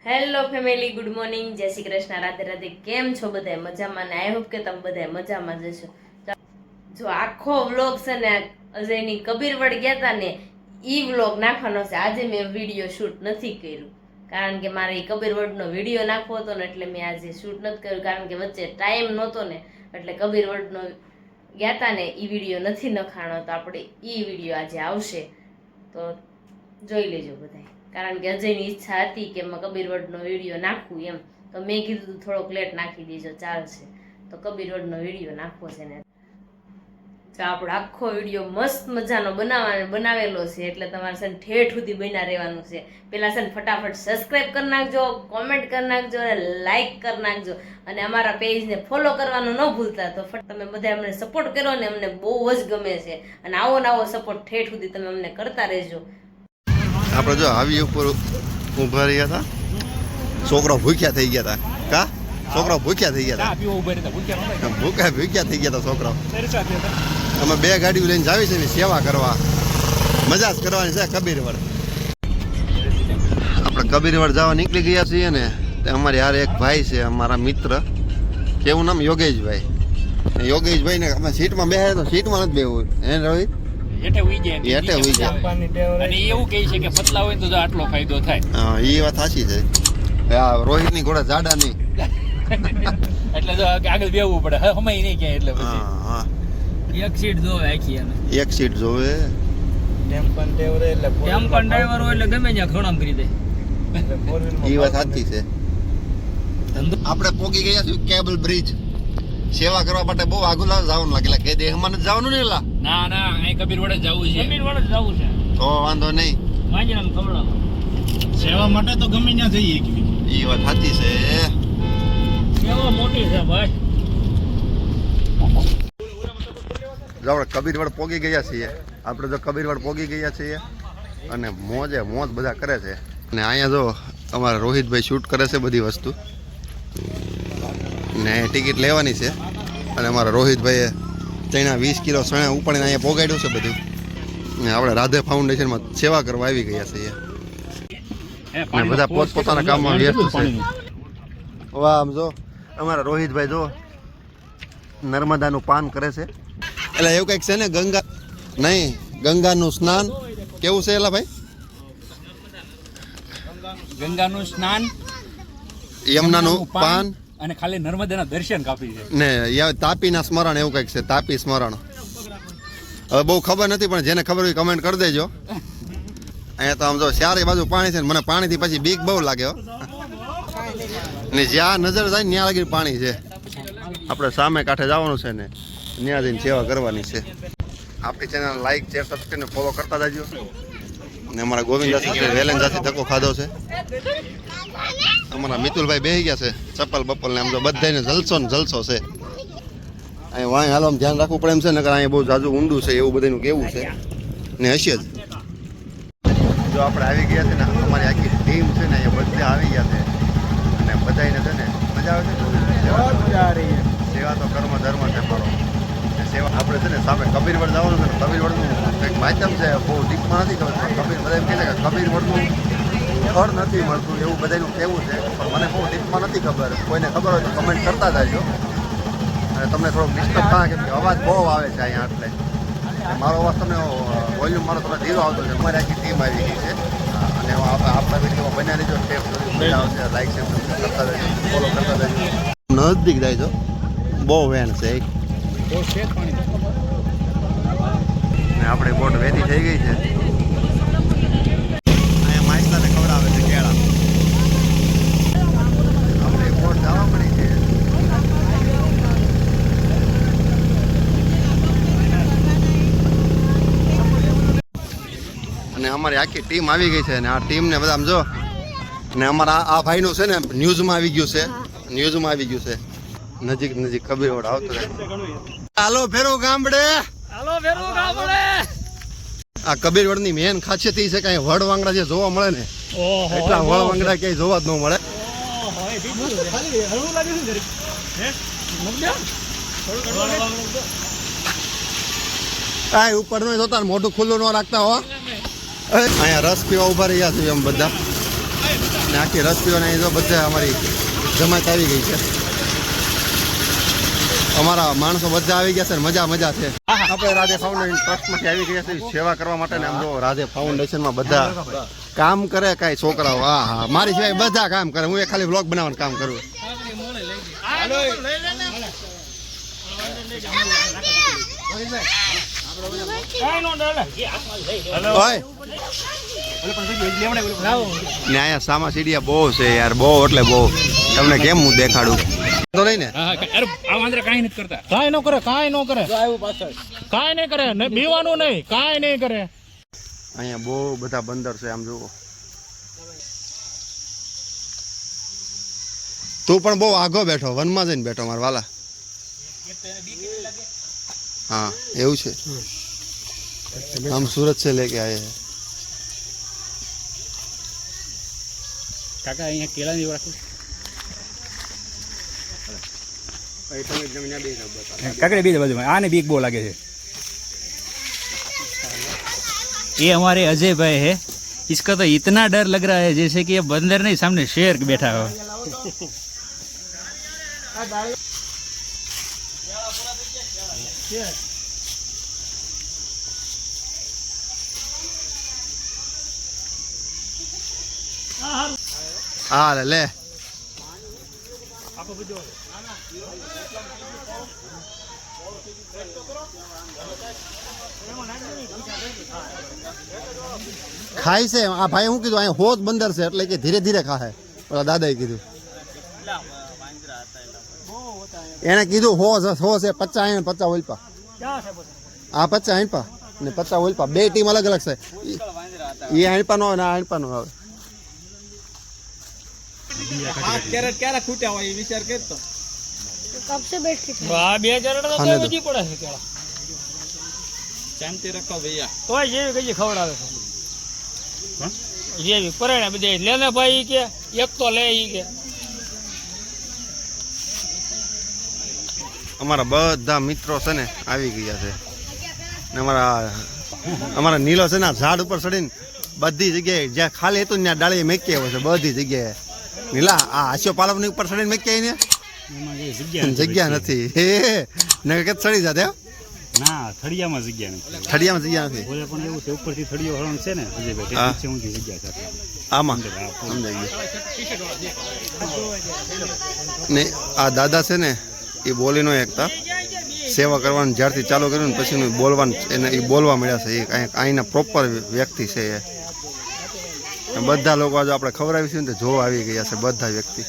Hello family, good morning, જય શ્રી કૃષ્ણ, રાધે રાધે. કેમ છો બધા? મજામાં ને? આઈ હોપ કે તમે બધા મજામાં જ હશો. જો આખો વ્લોગ છે ને અજયની કબીરવડ ગયા હતા ને ઈ વ્લોગ નાખવાનો છે. આજે મેં વિડીયો શૂટ નથી કર્યું કારણ કે મારે કબીરવડનો વિડીયો નાખવો હતો ને એટલે મેં આજે શૂટ નથી કર્યું કારણ કે વચ્ચે ટાઈમ નહોતો ને એટલે કબીરવડનો ગયા હતા ને ઈ વિડીયો નથી નખાણો. તો આપણે ઈ વિડીયો આજે આવશે તો જોઈ લેજો બધા, કારણ કે અજયની ઈચ્છા હતી કે કબીરવડનો વિડીયો નાખવું એમ, તો મેં કીધું થોડોક લેટ નાખી દેજો, ચાલશે. તો કબીરવડનો વિડીયો નાખવો છે ને તો આપણો આખો વિડીયો મસ્ત મજાનો બનાવેલો છે એટલે તમારે છે ને ઠેઠ સુધી બન્યા રહેવાનું છે. પહેલા છે ને ફટાફટ સબસ્ક્રાઇબ કરી નાખજો, કોમેન્ટ કરી નાખજો અને લાઈક કરી નાખજો અને અમારા પેજને ફોલો કરવાનું ન ભૂલતા. તો તમે બધા અમને સપોર્ટ કરો ને અમને બહુ જ ગમે છે અને આવો ને આવો સપોર્ટ ઠેઠ સુધી તમે અમને કરતા રહેજો. આપણે જો હાવી ઉપર ઊભા રહ્યા હતા, છોકરા ભૂખ્યા થઈ ગયા હતા. કા છોકરા ભૂખ્યા થઈ ગયા હતા, ભૂખ્યા થઈ ગયા હતા છોકરાઓ. અમે બે ગાડીઓ લઈને જાવી છે સેવા કરવા, મજા જ કરવાની છે. કબીરવડ આપણે કબીરવડ જવા નીકળી ગયા છીએ ને અમારે યાર એક ભાઈ છે અમારા મિત્ર, કેવું નામ? યોગેશભાઈ. યોગેશભાઈ ને અમે સીટમાં બેસે તો સીટમાં નથી બેવું હે રોહિત, એ વાત સાચી છે. રોહિત ની ઘોડા જાડા નહીં એટલે જો આગળ બેવું પડે, હમાય નહીં ક્યાંય. એટલે પછી એક સીટ જોવે આખી, એક સીટ જોવે. ટેમ્પન ડ્રાઈવર હોય એટલે ગમે ત્યાં ખોણામ કરી દે. એ વાત સાચી છે. આપણે પોગી ગયા છીએ કેબલ બ્રિજ. સેવા કરવા માટે બહુ આગળ જવાનું લાગેલા કે દેહમાં જ જવાનું નહીં. ના ના, અહીં કબીરવડ જ જવું છે. કબીરવડ જ જવું છે તો વાંધો નહીં. વાંજરામ ખવડાવો. સેવા માટે તો ગમે ત્યાં જઈએ. એ વાત સાચી છે. સેવા મોટી છે ભાઈ. જો આપણે કબીરવડ પોગી ગયા છીએ. આપણે જો કબીરવડ પોગી ગયા છીએ અને મોજે મોજ બધા કરે છે. અને અહીંયા જો અમારા રોહિતભાઈ શૂટ કરે છે બધી વસ્તુ ને ટિકિટ લેવાની છે. અને અમારા રોહિતભાઈએ તેના 20 કિલો સણા ઉપાડીને અહીંયા પોગાડ્યું છે બધું. ને આપણે રાધે ફાઉન્ડેશનમાં સેવા કરવા આવી ગયા છીએ અને બધા પોતપોતાના કામમાં વ્યસ્ત છે. વાહ, આમ જો અમારા રોહિતભાઈ જો નર્મદાનું પાન કરે છે. એટલે એવું કંઈક છે ને, ગંગા નહીં, ગંગાનું સ્નાન કેવું છે એલા ભાઈ? ગંગાનું સ્નાન, યમુનાનું પાન અને ખાલી નર્મદાના દર્શન કાપી છે ને તાપીના સ્મરણ, એવું કંઈક છે. તાપી સ્મરણ હવે બહુ ખબર નથી, પણ જેને ખબર હોય કમેન્ટ કરી દેજો. અહીંયા તો આમ જો ચારે બાજુ પાણી છે ને મને પાણીથી પછી બીક બહુ લાગે ને જ્યાં નજર જાય ત્યાં લગી પાણી છે. આપણે સામે કાંઠે જવાનું છે ને ત્યાં જઈને સેવા કરવાની છે. આપણી channel like, share, subscribe follow કરતા જજો. ને અમારા ગોવિંદા સાથે વેલેન્જાથી ધક્કો ખાધો છે. અમારા મિતુલભાઈ બેસી ગયા છે ચપ્પલ બપ્પલ ને. આમ તો બધાને જલસો ને જલસો છે. અહીં વાંય હાલો ધ્યાન રાખવું પડે એમ છે ને, કારણ અહીંયા બહુ જાજુ ઊંડું છે એવું બધાનું કેવું છે ને હશે જ. જો આપણે આવી ગયા છે ને, અમારી આખી ટીમ છે ને અહીંયા બધા આવી ગયા છે અને બધાને છે ને મજા આવે છે. સેવા તો કર્મ ધર્મ છે મારો. સેવા આપણે છે ને સામે કબીરવડ જવાનું છે ને, કબીરવડનું કંઈક માધ્યમ છે, બહુ ડીપમાં નથી ખબર. કબીર બધા એમ કહે છે કે કબીરવડનું ફળ નથી મળતું એવું બધાનું કહેવું છે, પણ મને બહુ ડીપમાં નથી ખબર. કોઈને ખબર હોય તો કમેન્ટ કરતા જાજો. અને તમને થોડોક ડિસ્ટર્બ થાય કેમ કે અવાજ બહુ આવે છે અહીંયા, એટલે મારો અવાજ તમને વોલ્યુમ મારો થોડો ધીરો આવતો છે. અમારી આખી ટીમ આવી ગઈ છે અને આપણા વિડીયોમાં બન્યા રહીજો. ટેપ મજા આવશે. લાઈક શેર કરતા રહેજો, ફોલો કરતા રહેજો. નજદીક જાય છો, બહુ વેણ છે ને આપણી બોટ વેતી થઈ ગઈ છે. અહીંયા માઇસલાને ખવડાવે છે કેળા. આપણી બોટ જવા મળી છે. અને અમારી આખી ટીમ આવી ગઈ છે અને આ ટીમને બધા આમ જો ને અમારા આ ભાઈનું છે ને ન્યૂઝમાં આવી ગયું છે. ન્યૂઝમાં આવી ગયું છે. નજીક નજીક કબીરવડ આવતો રહે. હાલો ફેરો ગામડે. આ કબીરવડની મેન ખાસિયત એ છે કે વડ વાંગડા જે જોવા મળે ને એટલા વડ વાંગડા ક્યાંય જોવા જ ન મળે. આ ઉપર નો જોતા મોઢું ખુલ્લું ન રાખતા હો. અહીંયા રસ પીવા ઉભા રહ્યા છે એમ બધા. ને આખી રસ પીવાના જો બધા અમારી જમાત આવી ગઈ છે. અમારા માણસો બધા આવી ગયા છે ને મજા છે. આપણે રાધે ફાઉન્ડેશન ટ્રસ્ટમાંથી આવી ગયા છે સેવા કરવા માટે ને આમ જો રાધે ફાઉન્ડેશનમાં બધા કામ કરે કાંઈ છોકરાઓ. હા મારી સિવાય બધા કામ કરે. હું એ ખાલી વ્લોગ બનાવવાનું કામ કરું. ને અહીંયા સામા સીડિયા બહુ છે યાર, બહુ એટલે બહુ. તમને કેમ હું દેખાડું તો નહીં ને. કાંઈ નથી કરતા. કાંઈ ન કરે, કાંઈ ન કરે, કાંઈ નહીં કરે, બીવાનું નહીં, કાંઈ નહીં કરે. અહીંયા બહુ બધા બંદર છે આમ જુઓ. તું પણ બહુ આઘો બેઠો, વનમાં જઈને બેઠો મારા વાલા. હા એવું છે. हम सूरत से लेके आए हैं. કાકા અહીંયા કેળાની રાખું. काकड़े बीज बाजू में आने बीक बो लगे है. ये हमारे अजय भाई है. इसका तो इतना डर लग रहा है जैसे कि ये बंदर नहीं सामने शेर बैठा हो. हाँ ले ખાય છે આ ભાઈ. શું કીધું અહીંયા હોજ બંદર છે એટલે કે ધીરે ધીરે ખાય. ઓલા દાદાએ કીધું, એને કીધું હો છે 50 50 ઓલપા. આ 50 આંપા ને 50 ઓલપા, બે ટીમ અલગ અલગ છે. એ આંપા નો ને આ આંપા નો આવે. ક્યારે ખૂટ્યા હોય એ વિચાર કરતો. कब से बैठ के આ 2000 તો ખાને કોઈ પડે છે કેળા. શાંતિ રાખો ભૈયા. તોય જેવી કઈ ખવડાવે છે. જેવી પરેણા બધે લે ને ભાઈ કે એક તો લે ઈ કે. અમારા બધા મિત્રો છે ને આવી ગયા છે ને અમારા નીલો છે ને ઝાડ ઉપર ચડીને બધી જગ્યાએ જ્યાં ખાલી હતું ત્યાં ડાળી મેકી આવ્યો છે. બધી જગ્યાએ નીલા આ આશિયો પાલવની ઉપર ચડીને મેકી આવીને જગ્યા નથી. હે ને કે ચડી જાતે. ના થળિયામાં જગ્યા નથી. થડિયામાં જગ્યા નથી. બોલે પણ એવું છે ઉપરથી થળિયો હરણ છે ને અજયભાઈ તે નીચે ઊંધી જગ્યા છે. આમાં સમજાઈ ગયું. ને આ દાદા છે ને એ બોલી નો એકતા સેવા કરવાનું જ્યારથી ચાલુ કર્યું ને પછી બોલવાનું એને એ બોલવા મળ્યા છે. એ અહીંના પ્રોપર વ્યક્તિ છે એ. બધા લોકો આજે આપણે ખવડાવીશું ને તો જોવા આવી ગયા છે બધા વ્યક્તિ.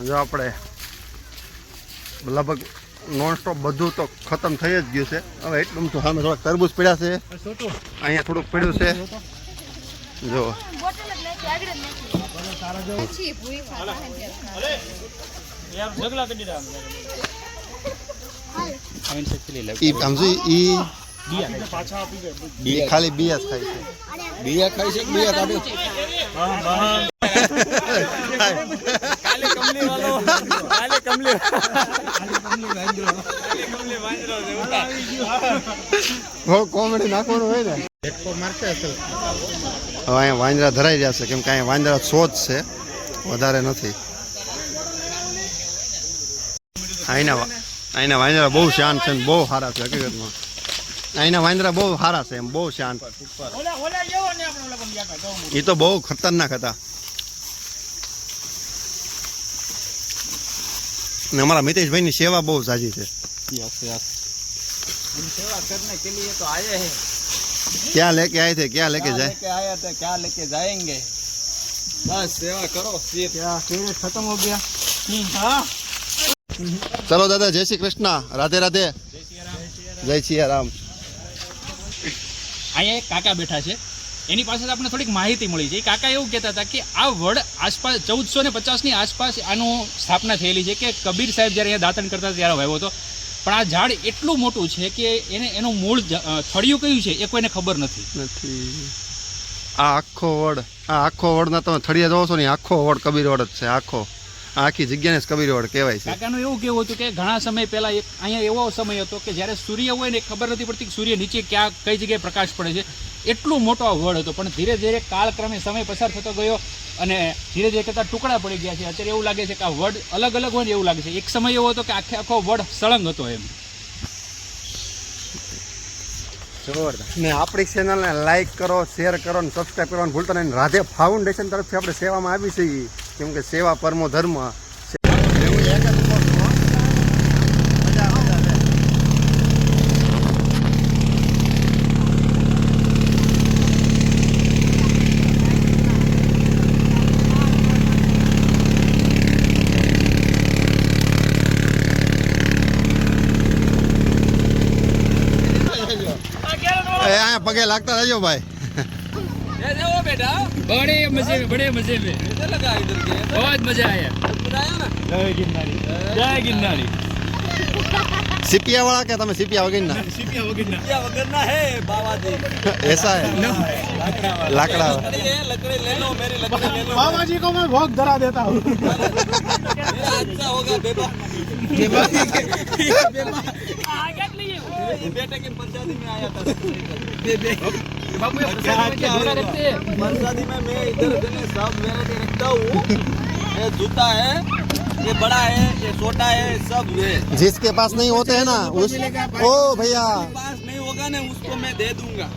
જો આપણે લગભગ નોનસ્ટોપ બધું તો ખતમ થઈ જ ગયું છે. હવે એટલું તો સામે થોડાક તરબૂચ પડ્યા છે, અહીંયા થોડુંક પડ્યું છે. જો ઢગલા કરી દીધા. ઈ સમજુ ઈ ખાલી બિયા જ ખાય છે. બિયા ખાય છે, બિયા કાઢે. કાલે કમલી વાળો, કાલે કમલી બહુ કોમેડી નાખવાનું હોય ને. હવે અહીંયા વાંદરા ધરાઈ રહ્યા છે કેમ કે અહીંયા વાંદરા શોધ છે, વધારે નથી. અહીંના વાંદરા બહુ શાંત છે ને બહુ સારા છે હકીકતમાં. અહીંના વાંદરા બહુ સારા છે એમ, બહુ શાંત. એ તો બહુ ખતરનાક હતા. ને અમારા મિતેશભાઈની સેવા બહુ સાજી છે. सेवा करने के लिए तो आए हैं. ક્યાં લેકે આયે થે, ક્યાં લેકે જાય? लेके आया था, क्या लेके जाएंगे. बस सेवा करो फिर. क्या फिर खत्म हो गया. हाँ. ચલો દાદા, જય શ્રી કૃષ્ણ, રાધે રાધે, જય શ્રી રામ. અહીંયા એક કાકા બેઠા છે, એની પાસે આપણે થોડીક માહિતી મળી છે. એ કાકા એવું કહેતા હતા કે આ વડ આસપાસ 1450ની આસપાસ આનું સ્થાપના થયેલી છે કે કબીર સાહેબ જ્યારે અહીંયા દાતણ કરતા ત્યારે વાવ્યો હતો. પણ આ ઝાડ એટલું મોટું છે કે એનું મૂળ થળિયું કયું છે એ કોઈને ખબર નથી. આ આખો વડના તમે થળિયા જોવો છો ને, આખો વડ કબીર વડ જ છે. આખી જગ્યાને જ કબીર વડ કહેવાય છે. કાકાનું એવું કહેવું હતું કે ઘણા સમય પહેલા અહીંયા એવો સમય હતો કે જ્યારે સૂર્ય હોય ને ખબર નથી પડતી કે સૂર્ય નીચે કઈ જગ્યાએ પ્રકાશ પડે છે. એટલું મોટો આ વડ હતો, પણ ધીરે ધીરે કાળક્રમે સમય પસાર થતો ગયો અને ધીરે ધીરે કરતાં ટુકડા પડી ગયા છે. અત્યારે એવું લાગે છે કે આ વડ અલગ અલગ હોય ને એવું લાગે છે. એક સમય એવો હતો કે આખો વડ સળંગ હતો એમ. ને આપણી ચેનલને લાઈક કરો, શેર કરો અને સબસ્ક્રાઈબ કરવાનું ભૂલતા નહીં. રાધે ફાઉન્ડેશન તરફથી આપણે સેવામાં આવી છીએ, કેમ કે સેવા પરમો ધર્મ. અહીંયા પગે લાગતા રહેજો ભાઈ. बड़े मजे में इधर लगा इधर के बहुत मजा आया. इधर आया ना जय गिरनारी. सीपिया वाला क्या था? सीपिया वगैरह क्या वगरना है बाबा जी ऐसा है लाकड़ा लकड़ी ले लो मेरी लकड़ी ले लो बाबा जी को मैं भोग धरा देता हूँ. मेरा अच्छा होगा बेबा ये बेटे के पंचायती में आया था पंचायती में मैं इधर उधर सब वैरायटी रखता हूँ. ये जूता है, ये बड़ा है, ये छोटा है, सब है. जिसके पास नहीं होते हैं ना उस ओ भैया जिसके पास नहीं होगा ना उसको मैं दे दूंगा.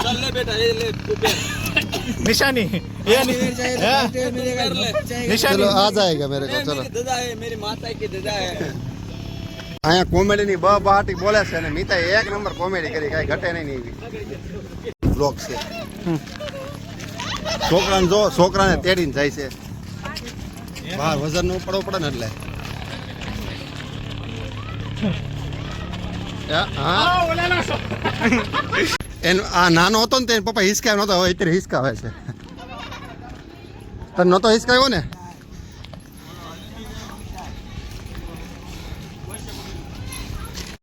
चल ले बेटा ये ले तू पहन. निशानी ये कर ले. चलो आ जाएगा मेरे को. ये चलो मेरी ददा है, मेरी माता की ददा है. અહીંયા કોમેડીની બહાટી બોલે છે અને મીતા એક નંબર કોમેડી કરી, કાંઈ ઘટે નહીં એવી બ્લોગ છે. છોકરાને જો છોકરાને તેડીને જાય છે બહાર, વજન ઉપાડવો પડે ને એટલે. હા એનો આ નાનો હતો ને તેને પપ્પા હિસકાવ્યો નહોતો, હવે અત્યારે હિસકાવે છે. તને નહોતો હિસકાવ્યો ને?